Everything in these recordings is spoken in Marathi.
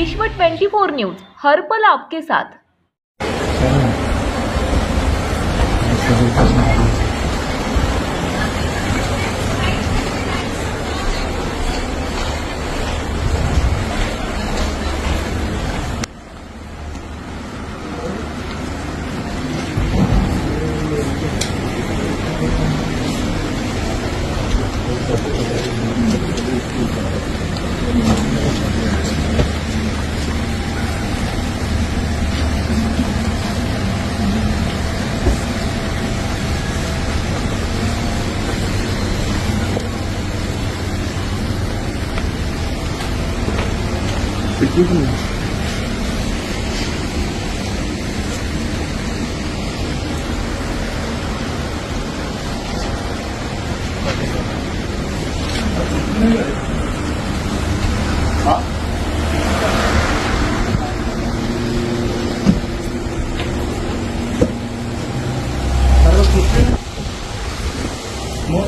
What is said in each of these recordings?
विश्व 24 न्यूज हर पल आपके साथ।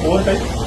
ओवर टाइम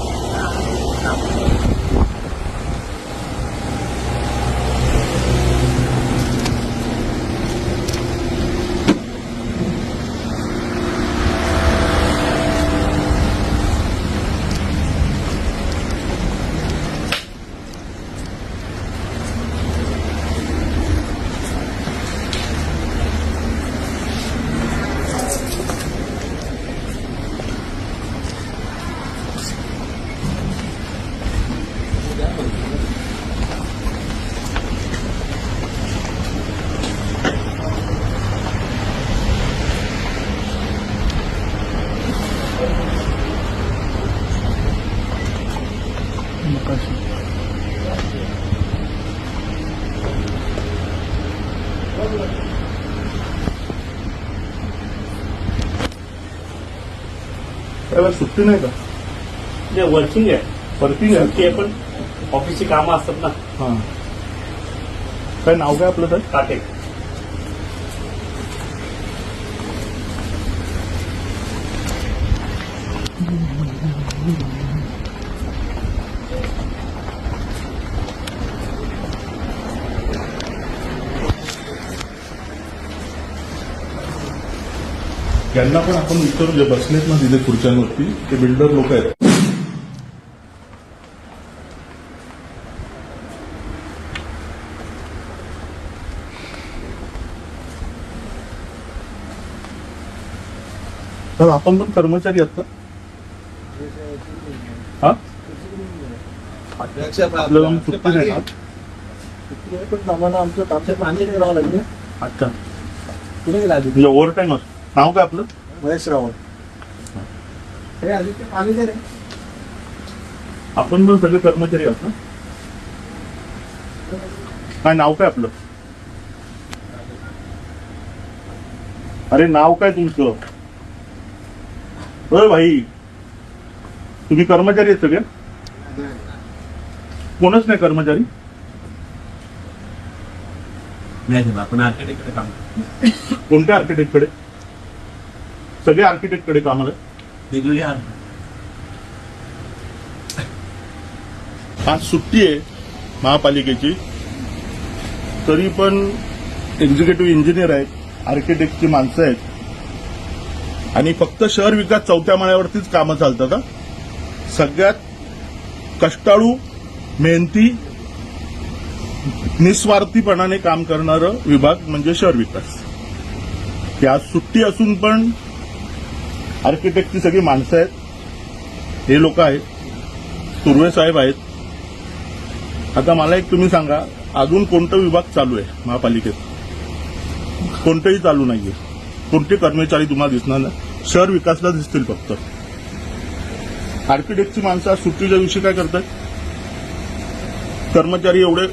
त्याला सुट्टी नाही का? नाही, वर्किंग आहे. वर्किंग आहे. सुट्टी आहे, पण ऑफिसची कामं असतात ना. हा, काय नाव काय आपलं? साहेब काटे. यांना पण आपण विचारू, जे बसलेत ना तिथे खुर्च्यांवरती, ते बिल्डर लोक आहेत. तर आपण पण कर्मचारी आहात का? हा, आपल्याला मग सुट्टी नाही का? पण आम्हाला आमचं पाणी करावं लागेल. अच्छा, कुठे गेला आधी? म्हणजे ओव्हर टाइम असतो. नाव काय आपलं? महेश रावळ. हे आधी ते पाणी दे रे. आपण पण सगळे कर्मचारी आहात ना? काय नाव काय आपलं? अरे नाव काय तुमचं? होय भाई, तुम्ही कर्मचारी आहेत सगळे? कोणच नाही कर्मचारी? नाही, आपण आर्किटेक्टकडे काम करतो. कोणत्या आर्किटेक्टकडे? सगळे आर्किटेक्टकडे कामाला आहे? वेगवेगळ्या आज सुट्टी आहे महापालिकेची, तरी पण एक्झिक्युटिव्ह इंजिनियर आहेत, आर्किटेक्टची माणसं आहेत, आणि फक्त शहर विकास चौथ्या माळ्यावरतीच कामं चालतात. हा, सगळ्यात कष्टाळू, मेहनती, निस्वार्थीपणाने काम करणारं विभाग म्हणजे शहर विकास. की आज सुट्टी असून पण आर्किटेक्टची सगळी माणसं आहेत, हे लोक आहेत, सुर्वे साहेब आहेत. आता मला एक तुम्ही सांगा, अजून कोणता विभाग चालू आहे महापालिकेत? कोणतेही चालू नाहीये. कोणते कर्मचारी तुम्हाला दिसणार नाही, शहर विकासला दिसतील फक्त. आर्किटेक्टची माणसं आज सुट्टीच्या दिवशी काय करतात? कर्मचारी एवढे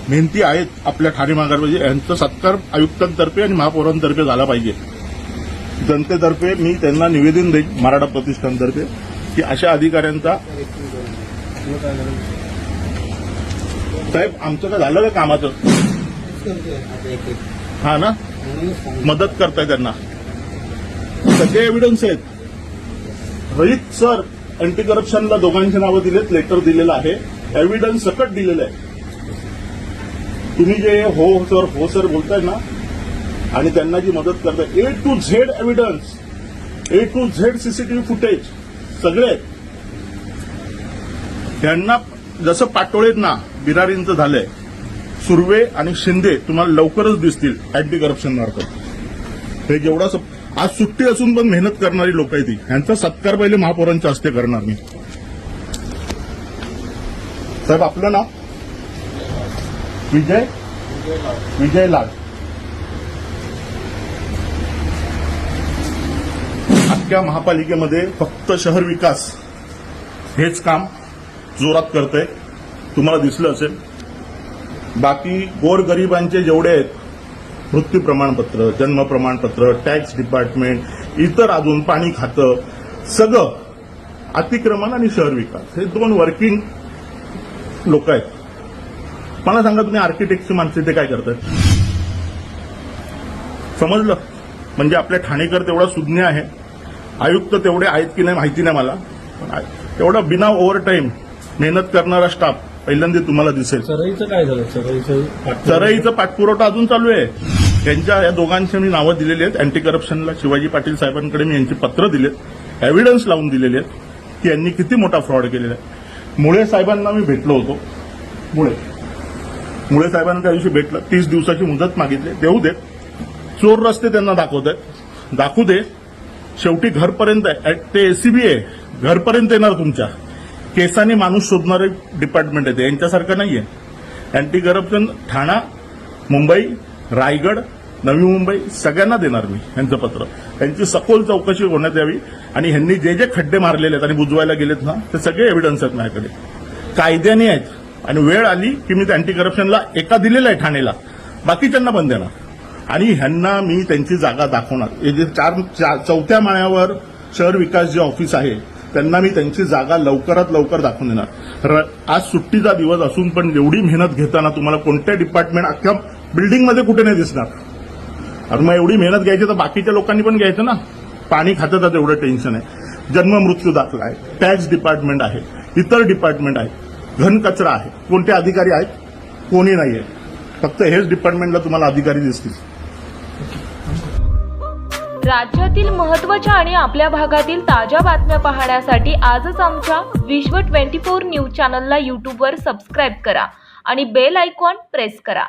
मेहनती आहेत आपल्या ठाणे महानगरपालिका, यांचा सत्कार आयुक्तांतर्फे आणि महापौरांतर्फे झाला पाहिजे. जनतेतर्फे मी त्यांना निवेदन देईन, मराठा प्रतिष्ठानतर्फे, की अशा अधिकाऱ्यांचा. साहेब, आमचं काय झालं का कामाचं? हा ना, मदत करताय त्यांना, सगळे एव्हिडन्स आहेत. रोहित सर अँटी करप्शनला दोघांची नावं दिलेत, लेटर दिलेलं आहे, एव्हिडन्स सकट दिलेलं आहे. तुम्ही जे हो सर बोलताय ना आणि त्यांना जी मदत करताय, A to Z evidence, A to Z CCTV footage सगळे आहेत. त्यांना जसं पाटोळेत ना बिरारींचं झालंय, सुर्वे आणि शिंदे तुम्हाला लवकरच दिसतील अँटी करप्शन मार्फत. हे जेवढा आज सुट्टी असून पण मेहनत करणारी लोक आहेत ती, यांचा सत्कार पहिले महापौरांच्या हस्ते करणार मी. साहेब आपलं नाव? विजय लाड. अख्ख्या महापालिकेमध्ये फक्त शहर विकास हेच काम जोरात करतंय, तुम्हाला दिसलं असेल. बाकी गोरगरिबांचे जेवढे आहेत मृत्यू प्रमाणपत्र, जन्म प्रमाणपत्र, टॅक्स डिपार्टमेंट, इतर अजून पाणी खातं, सगळं अतिक्रमण आणि शहर विकास हे 2 वर्किंग लोक आहेत. मला सांगा तुम्ही आर्किटेक्टची माणसं ते काय करतात? समजलं? म्हणजे आपल्या ठाणेकर तेवढा सुज्ञ आहे, आयुक्त तेवढे आहेत की नाही माहिती नाही मला, पण तेवढा बिना ओव्हरटाईम मेहनत करणारा स्टाफ पहिल्यांदा तुम्हाला दिसेल. चराईचं काय झालं? चराईचा पाठपुरवठा अजून चालू आहे. त्यांच्या या दोघांची मी नावं दिलेली आहेत अँटी करप्शनला. शिवाजी पाटील साहेबांकडे मी यांची पत्र दिलेत, एव्हिडन्स लावून दिलेले आहेत की यांनी किती मोठा फ्रॉड केलेला आहे. मुळे साहेबांना मी भेटलो होतो. मुळे साहेबांना त्या दिवशी भेटलं, 30 दिवसाची मुदत मागितली, देऊ देत. चोर रस्ते त्यांना दाखवत आहेत, दाखवू दे. शेवटी घरपर्यंत ते एसीबी आहे, घरपर्यंत येणार तुमच्या. केसाने माणूस शोधणारे डिपार्टमेंट आहे ते, यांच्यासारखं नाहीये. अँटी करप्शन ठाणा, मुंबई, रायगड, नवी मुंबई सगळ्यांना देणार मी यांचं पत्र. त्यांची सखोल चौकशी होण्यात यावी आणि ह्यांनी जे जे खड्डे मारलेले आहेत आणि बुजवायला गेलेत ना, ते सगळे एव्हिडन्स आहेत माझ्याकडे, कायद्याने आहेत. आणि वेळ आली की मी अँटी करप्शनला एका दिलेला आहे ठाणेला, बाकीच्यांना पण देणार. आणि ह्यांना मी त्यांची जागा दाखवणार. हे जे 4थ्या माळ्यावर शहर विकास जे ऑफिस आहे त्यांना मी त्यांची जागा लवकरात लवकर दाखवून देणार. आज सुट्टीचा दिवस असून पण एवढी मेहनत घेताना तुम्हाला कोणत्या डिपार्टमेंट अख्ख्या बिल्डिंगमध्ये कुठे नाही दिसणार. आणि मग एवढी मेहनत घ्यायची तर बाकीच्या लोकांनी पण घ्यायचं ना. पाणी खात्याचं एवढं टेन्शन आहे, जन्म मृत्यू दाखला आहे, टॅक्स डिपार्टमेंट आहे, इतर डिपार्टमेंट आहे, घनकचरा आहे. कोणते अधिकारी आहेत? कोणी नाही आहे. फक्त हेच डिपार्टमेंटला तुम्हाला अधिकारी दिसतील. राज्यातील महत्त्वाच्या आणि आपल्या भागातील ताज्या बातम्या पाहण्यासाठी आजच आमच्या विश्व 24 न्यूज चॅनलला यूट्यूबवर सबस्क्राईब करा आणि बेल आयकॉन प्रेस करा.